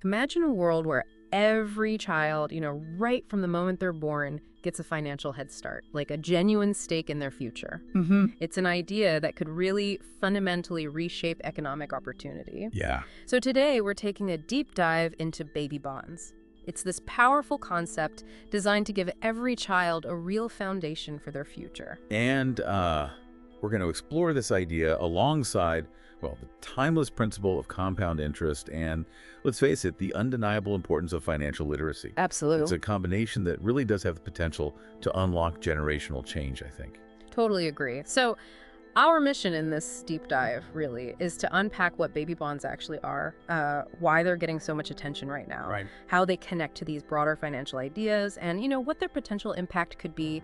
Imagine a world where every child, right from the moment they're born, gets a financial head start, like a genuine stake in their future. It's an idea that could really fundamentally reshape economic opportunity. Yeah. So today, we're taking a deep dive into baby bonds. It's this powerful concept designed to give every child a real foundation for their future. And we're going to explore this idea alongside, well, the timeless principle of compound interest and, let's face it, the undeniable importance of financial literacy. Absolutely. It's a combination that really does have the potential to unlock generational change, I think. Totally agree. So our mission in this deep dive, really, is to unpack what baby bonds actually are, why they're getting so much attention right now, how they connect to these broader financial ideas, and, what their potential impact could be,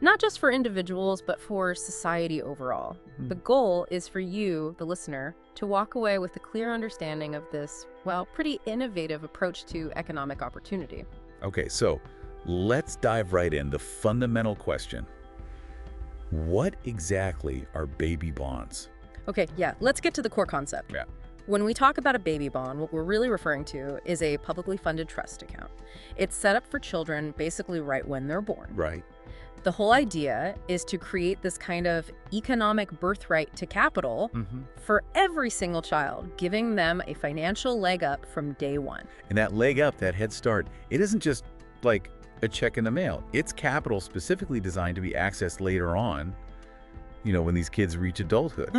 not just for individuals, but for society overall. The goal is for you, the listener, to walk away with a clear understanding of this, well, pretty innovative approach to economic opportunity. Okay, so let's dive right in. The fundamental question: what exactly are baby bonds? Okay, yeah, let's get to the core concept. Yeah. When we talk about a baby bond, what we're really referring to is a publicly funded trust account. It's set up for children basically right when they're born. Right. The whole idea is to create this kind of economic birthright to capital for every single child, giving them a financial leg up from day one. And that leg up, that head start, it isn't just like a check in the mail. It's capital specifically designed to be accessed later on, when these kids reach adulthood,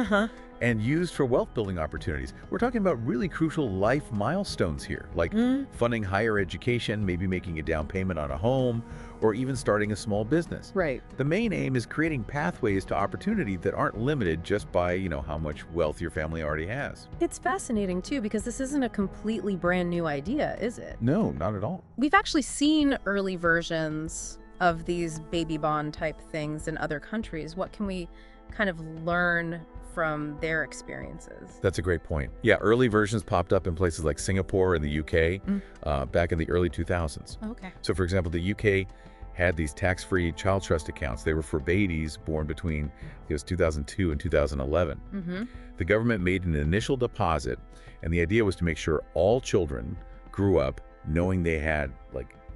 and used for wealth building opportunities. We're talking about really crucial life milestones here, like funding higher education, maybe making a down payment on a home, or even starting a small business. Right. The main aim is creating pathways to opportunity that aren't limited just by, how much wealth your family already has. It's fascinating, too, because this isn't a completely brand new idea, is it? No, not at all. We've actually seen early versions of these baby bond type things in other countries. What can we kind of learn from their experiences? That's a great point. Yeah, early versions popped up in places like Singapore and the UK back in the early 2000s. Okay. So, for example, the UK had these tax-free child trust accounts. They were for babies born between 2002 and 2011. The government made an initial deposit, and the idea was to make sure all children grew up knowing they had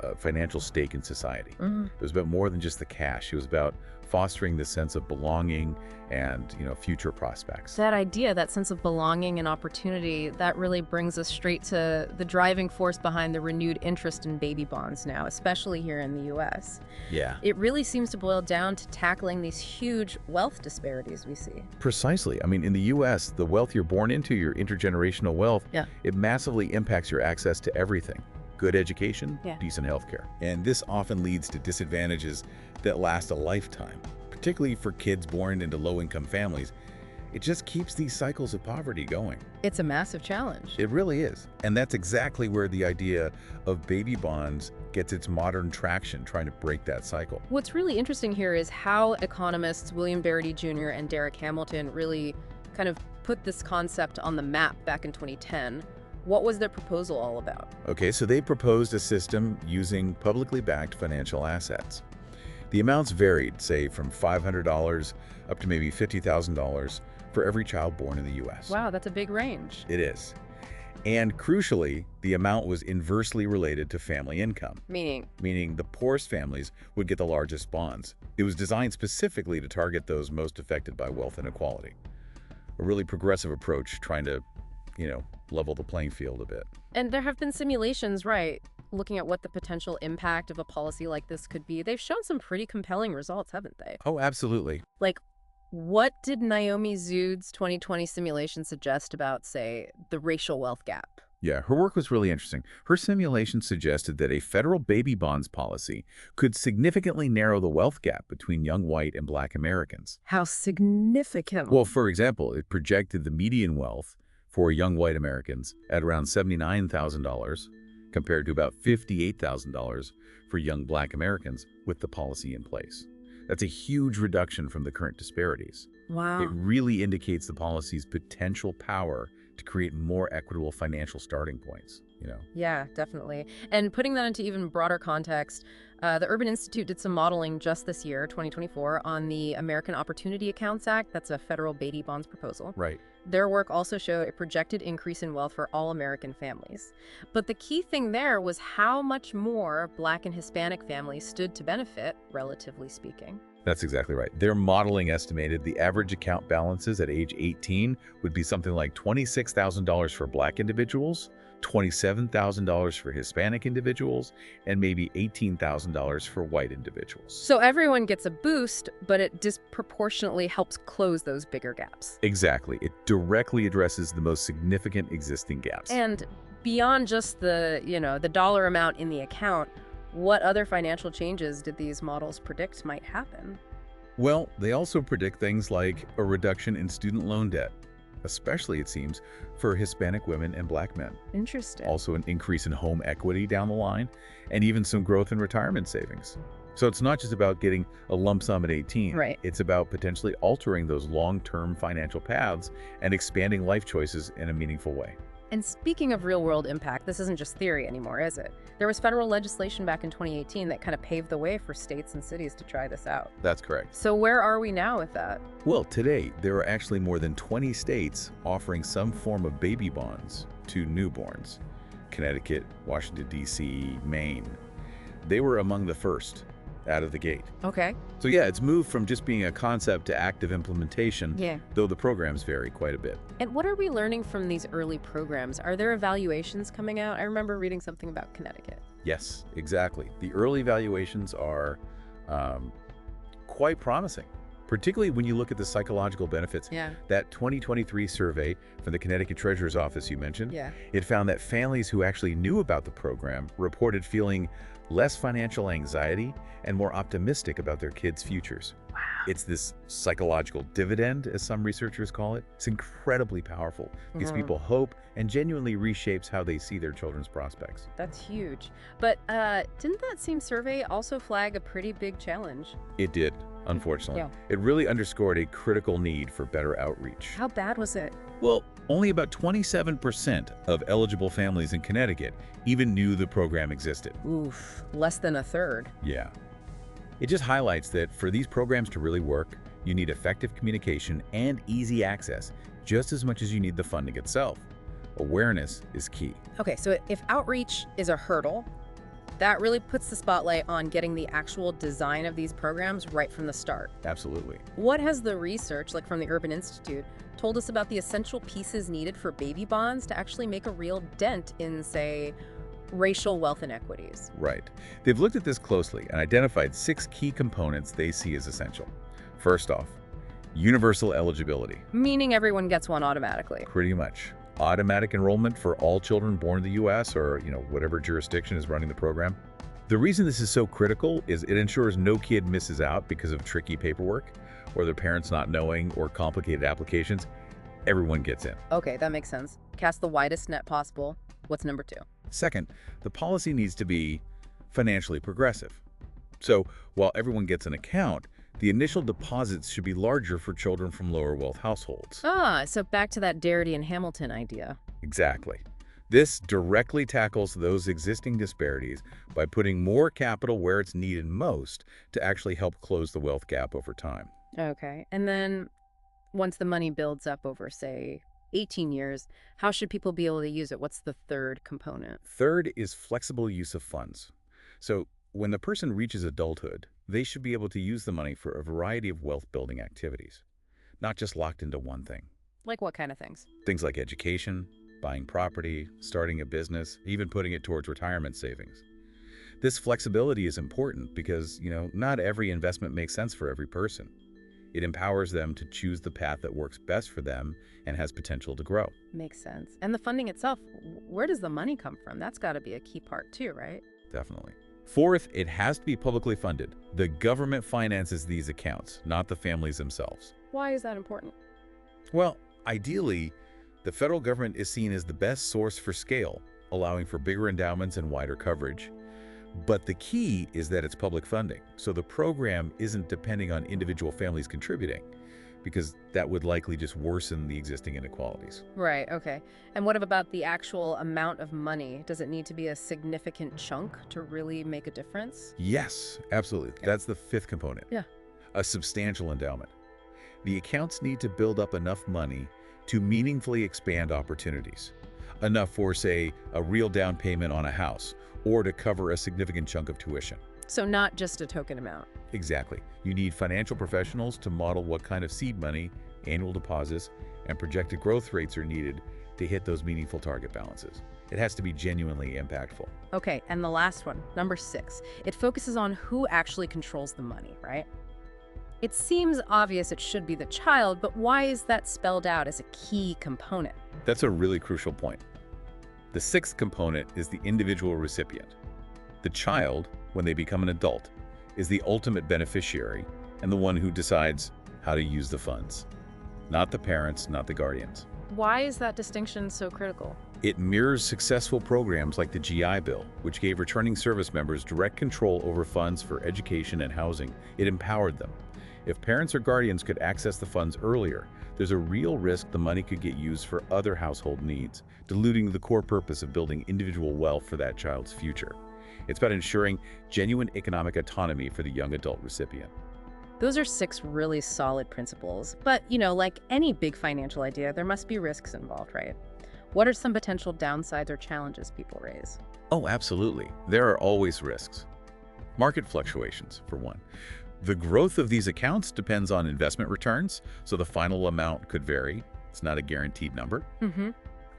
a financial stake in society. It was about more than just the cash. It was about fostering the sense of belonging and, future prospects. That idea, that sense of belonging and opportunity, that really brings us straight to the driving force behind the renewed interest in baby bonds now, especially here in the U.S. Yeah. It really seems to boil down to tackling these huge wealth disparities we see. Precisely. I mean, in the U.S., the wealth you're born into, your intergenerational wealth, it massively impacts your access to everything. Good education, decent healthcare. And this often leads to disadvantages that last a lifetime, particularly for kids born into low-income families. It just keeps these cycles of poverty going. It's a massive challenge. It really is. And that's exactly where the idea of baby bonds gets its modern traction, trying to break that cycle. What's really interesting here is how economists William Barrety Jr. and Derek Hamilton really kind of put this concept on the map back in 2010. What was their proposal all about? Okay, so they proposed a system using publicly backed financial assets. The amounts varied, say, from $500 up to maybe $50,000 for every child born in the U.S. Wow, that's a big range. It is. And crucially, the amount was inversely related to family income. Meaning the poorest families would get the largest bonds. It was designed specifically to target those most affected by wealth inequality. A really progressive approach trying to, level the playing field a bit. And there have been simulations, right, looking at what the potential impact of a policy like this could be. They've shown some pretty compelling results, haven't they? Oh, absolutely. Like, what did Naomi Zood's 2020 simulation suggest about, say, the racial wealth gap? Yeah, her work was really interesting. Her simulation suggested that a federal baby bonds policy could significantly narrow the wealth gap between young white and Black Americans. How significant? Well, for example, it projected the median wealth for young white Americans at around $79,000 compared to about $58,000 for young Black Americans with the policy in place. That's a huge reduction from the current disparities. Wow. It really indicates the policy's potential power to create more equitable financial starting points, Yeah, definitely. And putting that into even broader context, the Urban Institute did some modeling just this year, 2024, on the American Opportunity Accounts Act. That's a federal baby bonds proposal. Right. Their work also showed a projected increase in wealth for all American families. But the key thing there was how much more Black and Hispanic families stood to benefit, relatively speaking. That's exactly right. Their modeling estimated the average account balances at age 18 would be something like $26,000 for Black individuals, $27,000 for Hispanic individuals, and maybe $18,000 for white individuals. So everyone gets a boost, but it disproportionately helps close those bigger gaps. Exactly. It directly addresses the most significant existing gaps. And beyond just the dollar amount in the account, what other financial changes did these models predict might happen? Well, they also predict things like a reduction in student loan debt, especially, it seems, for Hispanic women and Black men. Interesting. Also an increase in home equity down the line, and even some growth in retirement savings. So it's not just about getting a lump sum at 18. Right. It's about potentially altering those long-term financial paths and expanding life choices in a meaningful way. And speaking of real-world impact, this isn't just theory anymore, is it? There was federal legislation back in 2018 that kind of paved the way for states and cities to try this out. That's correct. So where are we now with that? Well, today, there are actually more than 20 states offering some form of baby bonds to newborns. Connecticut, Washington, D.C., Maine. They were among the first out of the gate. Okay. So yeah, it's moved from just being a concept to active implementation, Yeah. though the programs vary quite a bit. And what are we learning from these early programs? Are there evaluations coming out? I remember reading something about Connecticut. Yes, exactly. The early evaluations are quite promising, particularly when you look at the psychological benefits. Yeah. That 2023 survey from the Connecticut Treasurer's Office you mentioned, Yeah. it found that families who actually knew about the program reported feeling less financial anxiety and more optimistic about their kids' futures. Wow. It's this psychological dividend, as some researchers call it. It's incredibly powerful. Gives people hope and genuinely reshapes how they see their children's prospects. That's huge. But didn't that same survey also flag a pretty big challenge? It did, unfortunately. Yeah. It really underscored a critical need for better outreach. How bad was it? Well, only about 27% of eligible families in Connecticut even knew the program existed. Oof, less than a third. Yeah. It just highlights that for these programs to really work, you need effective communication and easy access, just as much as you need the funding itself. Awareness is key. Okay, so if outreach is a hurdle, that really puts the spotlight on getting the actual design of these programs right from the start. Absolutely. What has the research, like from the Urban Institute, told us about the essential pieces needed for baby bonds to actually make a real dent in, say, racial wealth inequities? Right. They've looked at this closely and identified 6 key components they see as essential. First off, universal eligibility. Meaning everyone gets one automatically. Pretty much. Automatic enrollment for all children born in the U.S. or, whatever jurisdiction is running the program. The reason this is so critical is it ensures no kid misses out because of tricky paperwork or their parents not knowing or complicated applications. Everyone gets in. Okay, that makes sense. Cast the widest net possible. What's number 2? Second, the policy needs to be financially progressive. So while everyone gets an account, the initial deposits should be larger for children from lower wealth households. Ah, so back to that Darity and Hamilton idea. Exactly. This directly tackles those existing disparities by putting more capital where it's needed most to actually help close the wealth gap over time. Okay, and then once the money builds up over, say, 18 years, how should people be able to use it? What's the third component? Third is flexible use of funds. So when the person reaches adulthood, they should be able to use the money for a variety of wealth-building activities, not just locked into one thing. Like what kind of things? Things like education, buying property, starting a business, even putting it towards retirement savings. This flexibility is important because, not every investment makes sense for every person. It empowers them to choose the path that works best for them and has potential to grow. Makes sense. And the funding itself, where does the money come from? That's got to be a key part too, right? Definitely. Fourth, it has to be publicly funded. The government finances these accounts, not the families themselves. Why is that important? Well, ideally, the federal government is seen as the best source for scale, allowing for bigger endowments and wider coverage. But the key is that it's public funding, so the program isn't depending on individual families contributing, because that would likely just worsen the existing inequalities. Right, okay. And what about the actual amount of money? Does it need to be a significant chunk to really make a difference? Yes, absolutely. Yeah. That's the 5th component. Yeah. A substantial endowment. The accounts need to build up enough money to meaningfully expand opportunities. Enough for, say, a real down payment on a house, or to cover a significant chunk of tuition. So not just a token amount. Exactly. You need financial professionals to model what kind of seed money, annual deposits, and projected growth rates are needed to hit those meaningful target balances. It has to be genuinely impactful. Okay, and the last one, number 6. It focuses on who actually controls the money, right? It seems obvious it should be the child, but why is that spelled out as a key component? That's a really crucial point. The 6th component is the individual recipient. The child, when they become an adult, is the ultimate beneficiary and the one who decides how to use the funds. Not the parents, not the guardians. Why is that distinction so critical? It mirrors successful programs like the GI Bill, which gave returning service members direct control over funds for education and housing. It empowered them. If parents or guardians could access the funds earlier, there's a real risk the money could get used for other household needs, diluting the core purpose of building individual wealth for that child's future. It's about ensuring genuine economic autonomy for the young adult recipient. Those are 6 really solid principles. But, like any big financial idea, there must be risks involved, right? What are some potential downsides or challenges people raise? Oh, absolutely. There are always risks. Market fluctuations, for one. The growth of these accounts depends on investment returns, so the final amount could vary. It's not a guaranteed number.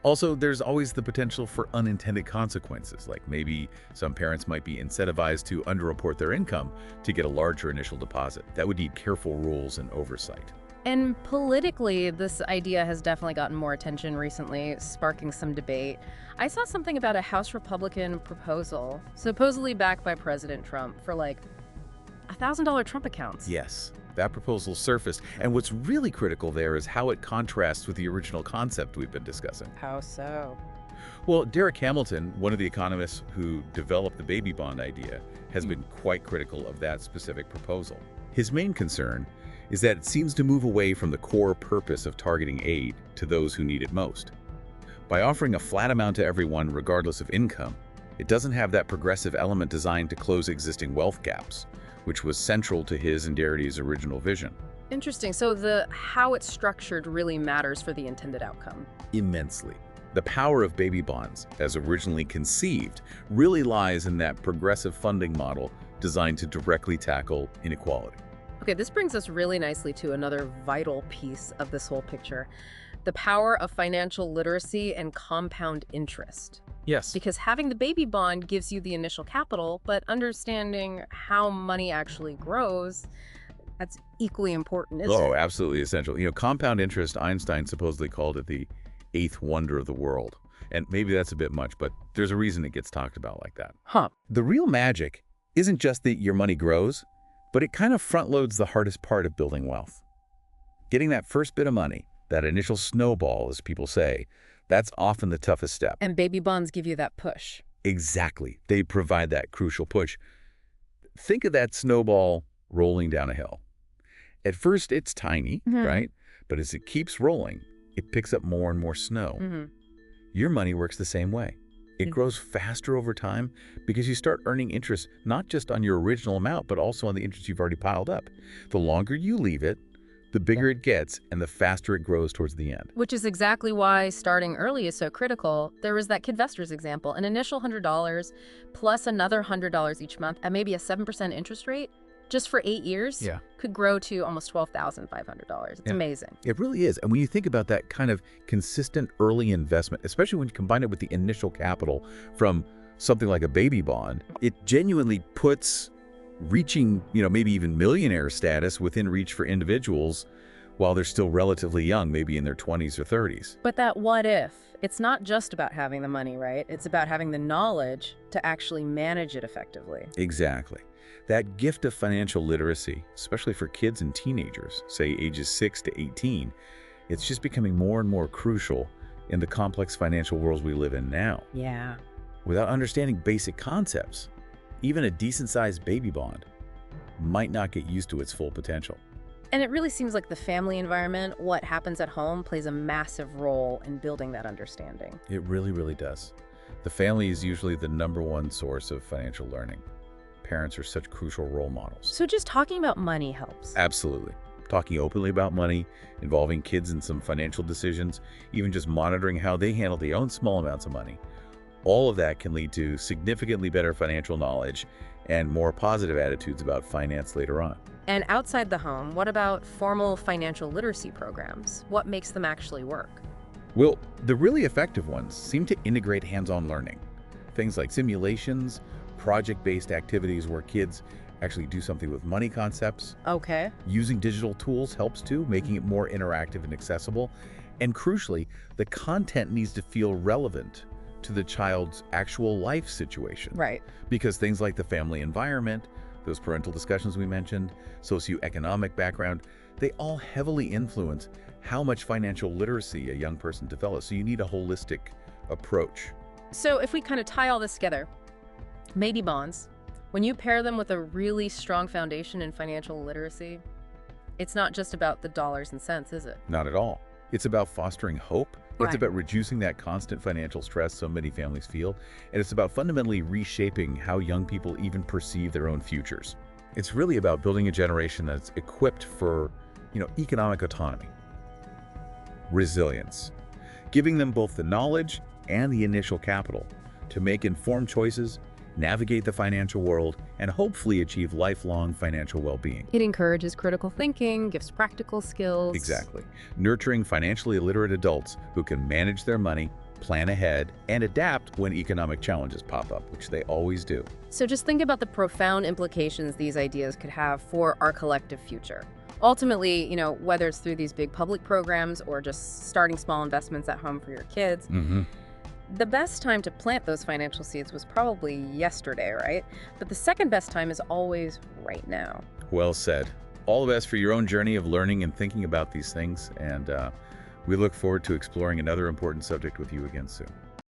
Also, there's always the potential for unintended consequences, like maybe some parents might be incentivized to underreport their income to get a larger initial deposit. That would need careful rules and oversight. And politically, this idea has definitely gotten more attention recently, sparking some debate. I saw something about a House Republican proposal, supposedly backed by President Trump, for like $1,000 Trump accounts. Yes, that proposal surfaced, and what's really critical there is how it contrasts with the original concept we've been discussing. How so? Well, Derek Hamilton, one of the economists who developed the baby bond idea, has been quite critical of that specific proposal. His main concern is that it seems to move away from the core purpose of targeting aid to those who need it most. By offering a flat amount to everyone regardless of income, it doesn't have that progressive element designed to close existing wealth gaps, which was central to his and Darity's original vision. Interesting. So how it's structured really matters for the intended outcome. Immensely. The power of baby bonds, as originally conceived, really lies in that progressive funding model designed to directly tackle inequality. Okay, this brings us really nicely to another vital piece of this whole picture: the power of financial literacy and compound interest. Yes. Because having the baby bond gives you the initial capital, but understanding how money actually grows, that's equally important, isn't it? Oh, absolutely essential. Compound interest, Einstein supposedly called it the 8th wonder of the world. And maybe that's a bit much, but there's a reason it gets talked about like that. The real magic isn't just that your money grows, but it kind of front loads the hardest part of building wealth. Getting that first bit of money, that initial snowball, as people say, that's often the toughest step. And baby bonds give you that push. Exactly. They provide that crucial push. Think of that snowball rolling down a hill. At first, it's tiny, right? But as it keeps rolling, it picks up more and more snow. Your money works the same way. It grows faster over time because you start earning interest not just on your original amount, but also on the interest you've already piled up. The longer you leave it, the bigger it gets and the faster it grows towards the end. Which is exactly why starting early is so critical. There was that Kidvestors example, an initial $100 plus another $100 each month at maybe a 7% interest rate just for 8 years could grow to almost $12,500. It's amazing. It really is. And when you think about that kind of consistent early investment, especially when you combine it with the initial capital from something like a baby bond, it genuinely puts reaching, maybe even millionaire status within reach for individuals while they're still relatively young, maybe in their 20s or 30s. But that what if, it's not just about having the money, right? It's about having the knowledge to actually manage it effectively. Exactly. That gift of financial literacy, especially for kids and teenagers, say ages 6 to 18, it's just becoming more and more crucial in the complex financial worlds we live in now. Yeah. Without understanding basic concepts, even a decent-sized baby bond might not get used to its full potential. And it really seems like the family environment, what happens at home, plays a massive role in building that understanding. It really, really does. The family is usually the #1 source of financial learning. Parents are such crucial role models. So just talking about money helps. Absolutely. talking openly about money, involving kids in some financial decisions, even just monitoring how they handle their own small amounts of money. All of that can lead to significantly better financial knowledge and more positive attitudes about finance later on. And outside the home, what about formal financial literacy programs? What makes them actually work? Well, the really effective ones seem to integrate hands-on learning. Things like simulations, project-based activities where kids actually do something with money concepts. Okay. Using digital tools helps too, making it more interactive and accessible. And crucially, the content needs to feel relevant to the child's actual life situation. Right. Because things like the family environment, those parental discussions we mentioned, socioeconomic background, they all heavily influence how much financial literacy a young person develops. So you need a holistic approach. So if we kind of tie all this together, baby bonds, when you pair them with a really strong foundation in financial literacy, it's not just about the dollars and cents, is it? Not at all. It's about fostering hope. Right. It's about reducing that constant financial stress so many families feel. And it's about fundamentally reshaping how young people even perceive their own futures. It's really about building a generation that's equipped for, economic autonomy, resilience, giving them both the knowledge and the initial capital to make informed choices, navigate the financial world, and hopefully achieve lifelong financial well-being. It encourages critical thinking, gives practical skills. Exactly. Nurturing financially illiterate adults who can manage their money, plan ahead, and adapt when economic challenges pop up, which they always do. So just think about the profound implications these ideas could have for our collective future. Ultimately, whether it's through these big public programs or just starting small investments at home for your kids, the best time to plant those financial seeds was probably yesterday, right? But the second best time is always right now. Well said. All the best for your own journey of learning and thinking about these things, and we look forward to exploring another important subject with you again soon.